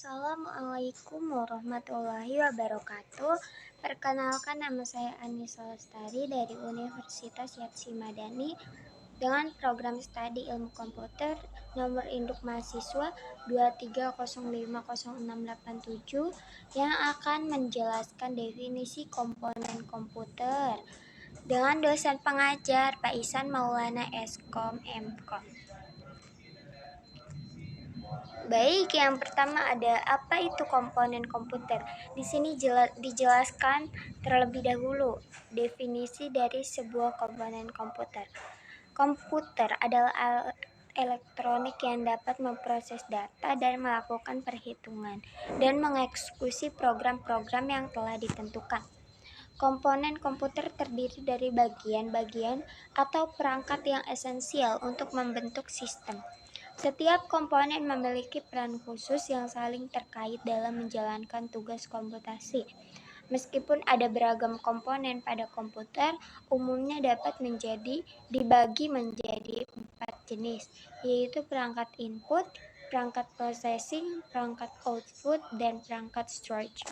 Assalamualaikum warahmatullahi wabarakatuh. Perkenalkan, nama saya Anissa Lestari dari Universitas Yatsy Madani dengan program studi ilmu komputer nomor induk mahasiswa 2305067 yang akan menjelaskan definisi komponen komputer dengan dosen pengajar Pak Ihsan Maulana Eskom Mkom. Baik, yang pertama ada apa itu komponen komputer. Di sini dijelaskan terlebih dahulu definisi dari sebuah komponen komputer. Komputer adalah alat elektronik yang dapat memproses data dan melakukan perhitungan dan mengeksekusi program-program yang telah ditentukan. Komponen komputer terdiri dari bagian-bagian atau perangkat yang esensial untuk membentuk sistem. Setiap komponen memiliki peran khusus yang saling terkait dalam menjalankan tugas komputasi. Meskipun ada beragam komponen pada komputer, umumnya dapat dibagi menjadi 4 jenis, yaitu perangkat input, perangkat processing, perangkat output, dan perangkat storage.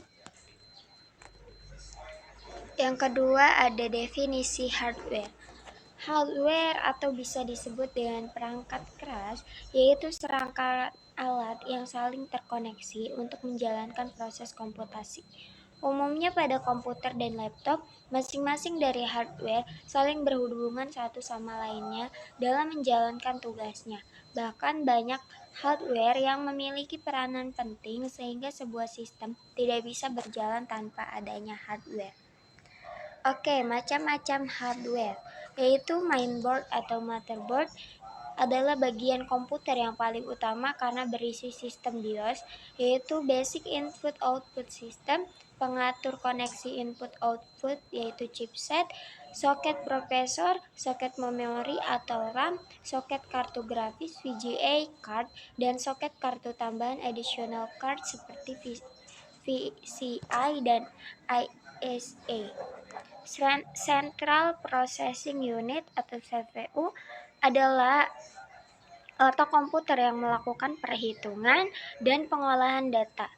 Yang kedua ada definisi hardware. Hardware atau bisa disebut dengan perangkat keras, yaitu serangkaian alat yang saling terkoneksi untuk menjalankan proses komputasi. Umumnya pada komputer dan laptop, masing-masing dari hardware saling berhubungan satu sama lainnya dalam menjalankan tugasnya. Bahkan banyak hardware yang memiliki peranan penting sehingga sebuah sistem tidak bisa berjalan tanpa adanya hardware. Oke, macam-macam hardware, yaitu mainboard atau motherboard adalah bagian komputer yang paling utama karena berisi sistem BIOS, yaitu Basic Input Output System, pengatur koneksi input-output yaitu chipset, soket prosesor, soket memori atau RAM, soket kartu grafis VGA card, dan soket kartu tambahan additional card seperti VCI dan ISA. Central Processing Unit atau CPU adalah otak komputer yang melakukan perhitungan dan pengolahan data.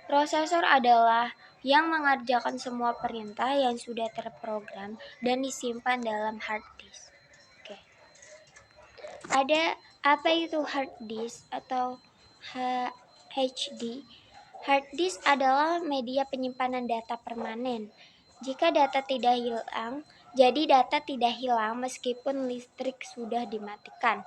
Prosesor adalah yang mengerjakan semua perintah yang sudah terprogram dan disimpan dalam hard disk. Oke. Ada apa itu hard disk atau HD? Hard disk adalah media penyimpanan data permanen. Jika data tidak hilang, jadi data tidak hilang meskipun listrik sudah dimatikan.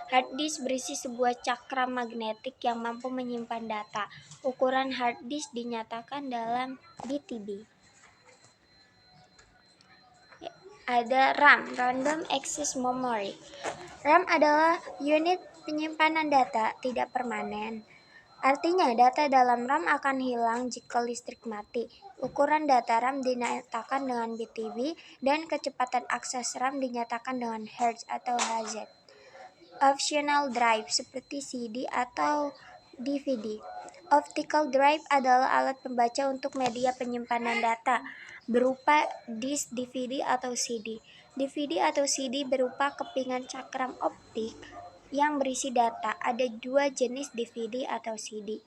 Hard disk berisi sebuah cakram magnetik yang mampu menyimpan data. Ukuran hard disk dinyatakan dalam BTB. Ada RAM, Random Access Memory. RAM adalah unit penyimpanan data tidak permanen. Artinya, data dalam RAM akan hilang jika listrik mati. Ukuran data RAM dinyatakan dengan BTB dan kecepatan akses RAM dinyatakan dengan Hertz atau Hz. Optional drive seperti CD atau DVD. Optical drive adalah alat pembaca untuk media penyimpanan data berupa disk DVD atau CD. DVD atau CD berupa kepingan cakram optik yang berisi data. Ada 2 jenis DVD atau CD.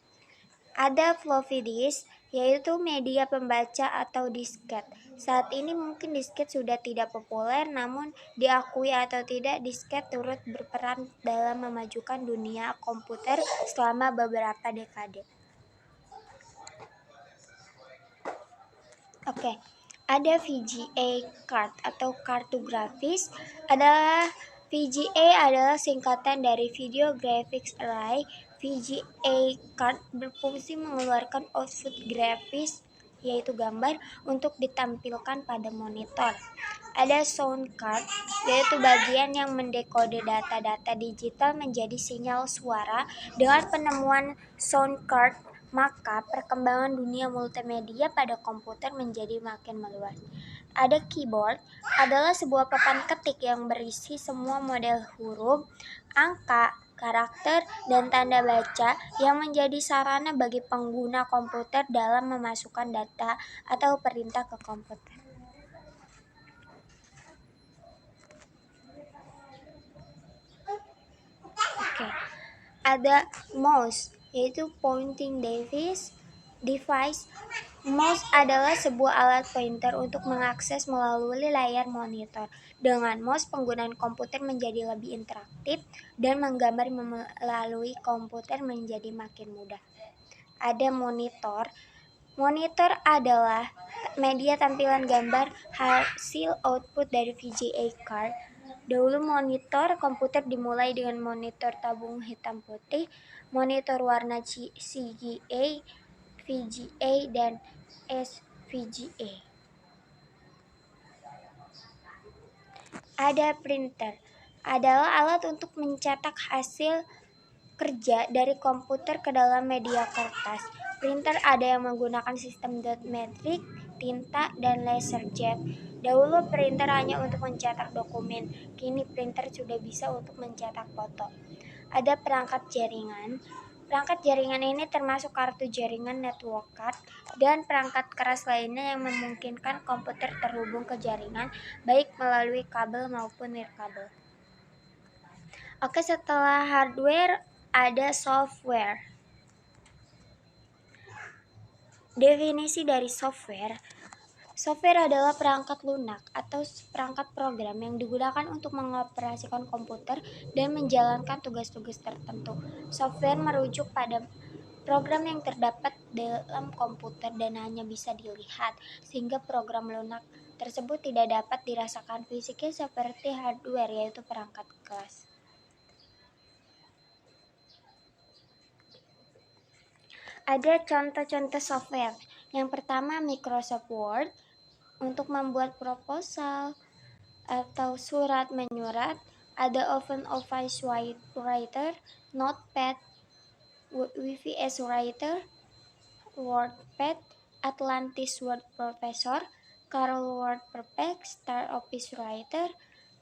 Ada floppy disk, yaitu media pembaca atau disket. Saat ini mungkin disket sudah tidak populer, namun diakui atau tidak, disket turut berperan dalam memajukan dunia komputer selama beberapa dekade. Oke. Ada VGA card atau kartu grafis. VGA adalah singkatan dari Video Graphics Array. VGA card berfungsi mengeluarkan output grafis yaitu gambar untuk ditampilkan pada monitor. Ada sound card, yaitu bagian yang mendekode data-data digital menjadi sinyal suara. Dengan penemuan sound card, maka perkembangan dunia multimedia pada komputer menjadi makin meluas. Ada keyboard, adalah sebuah papan ketik yang berisi semua model huruf, angka, karakter, dan tanda baca yang menjadi sarana bagi pengguna komputer dalam memasukkan data atau perintah ke komputer. Oke. Ada mouse, yaitu pointing device. Mouse adalah sebuah alat pointer untuk mengakses melalui layar monitor. Dengan mouse, penggunaan komputer menjadi lebih interaktif dan menggambar melalui komputer menjadi makin mudah. Ada monitor. Monitor adalah media tampilan gambar hasil output dari VGA card. Dahulu monitor komputer dimulai dengan monitor tabung hitam putih, monitor warna CGA, VGA, dan SVGA. Ada printer. Adalah alat untuk mencetak hasil kerja dari komputer ke dalam media kertas. Printer ada yang menggunakan sistem dot matrix, tinta, dan laserjet. Dahulu printer hanya untuk mencetak dokumen, kini printer sudah bisa untuk mencetak foto. Ada perangkat jaringan. Perangkat jaringan ini termasuk kartu jaringan, network card, dan perangkat keras lainnya yang memungkinkan komputer terhubung ke jaringan baik melalui kabel maupun nirkabel. Oke, setelah hardware ada software. Definisi dari software. Software adalah perangkat lunak atau perangkat program yang digunakan untuk mengoperasikan komputer dan menjalankan tugas-tugas tertentu. Software merujuk pada program yang terdapat dalam komputer dan hanya bisa dilihat, sehingga program lunak tersebut tidak dapat dirasakan fisiknya seperti hardware, yaitu perangkat keras. Ada contoh-contoh software. Yang pertama, Microsoft Word untuk membuat proposal atau surat menyurat. Ada OpenOffice Writer, Notepad, VS Writer, WordPad, Atlantis Word Professor, Carol Word Perfect, Star Office Writer,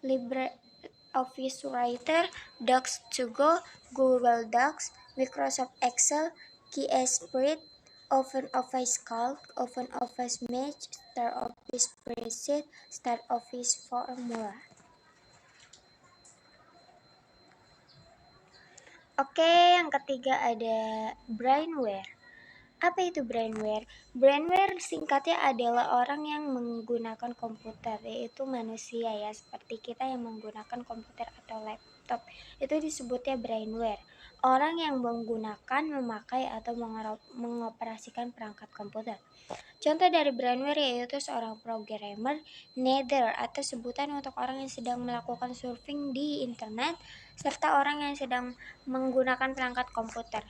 LibreOffice Writer, Docs to Go, Google Docs, Microsoft Excel, KeySprint, OpenOffice Calc, OpenOffice Match, Star Office Spreadsheet, Star Office Formula. Oke, yang ketiga ada brainware. Apa itu brainware? Brainware singkatnya adalah orang yang menggunakan komputer, yaitu manusia ya, seperti kita yang menggunakan komputer atau laptop. Itu disebutnya brainware. Orang yang menggunakan, memakai, atau mengoperasikan perangkat komputer. Contoh dari brainware yaitu seorang programmer, nether atau sebutan untuk orang yang sedang melakukan surfing di internet, serta orang yang sedang menggunakan perangkat komputer.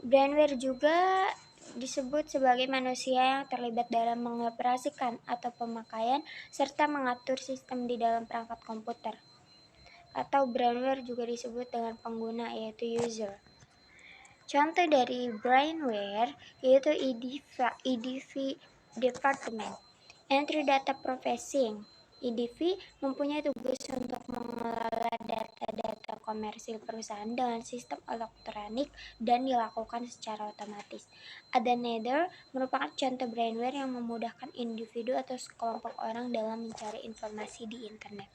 Brainware juga disebut sebagai manusia yang terlibat dalam mengoperasikan atau pemakaian serta mengatur sistem di dalam perangkat komputer. Atau brainware juga disebut dengan pengguna, yaitu user. Contoh dari brainware yaitu EDV Department, Entry Data Processing. EDV mempunyai tugas untuk mengelola data-data komersil perusahaan dengan sistem elektronik dan dilakukan secara otomatis. Ada Nether merupakan contoh brainware yang memudahkan individu atau sekelompok orang dalam mencari informasi di internet.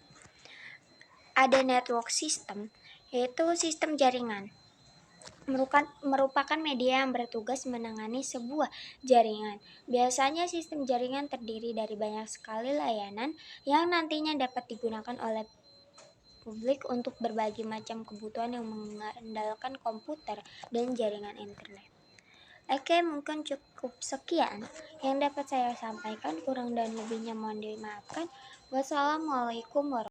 Ada network system, yaitu sistem jaringan. Merupakan media yang bertugas menangani sebuah jaringan. Biasanya sistem jaringan terdiri dari banyak sekali layanan yang nantinya dapat digunakan oleh publik untuk berbagai macam kebutuhan yang mengandalkan komputer dan jaringan internet. Oke, mungkin cukup sekian yang dapat saya sampaikan. Kurang dan lebihnya mohon dimaafkan. Wassalamualaikum warahmatullahi wabarakatuh.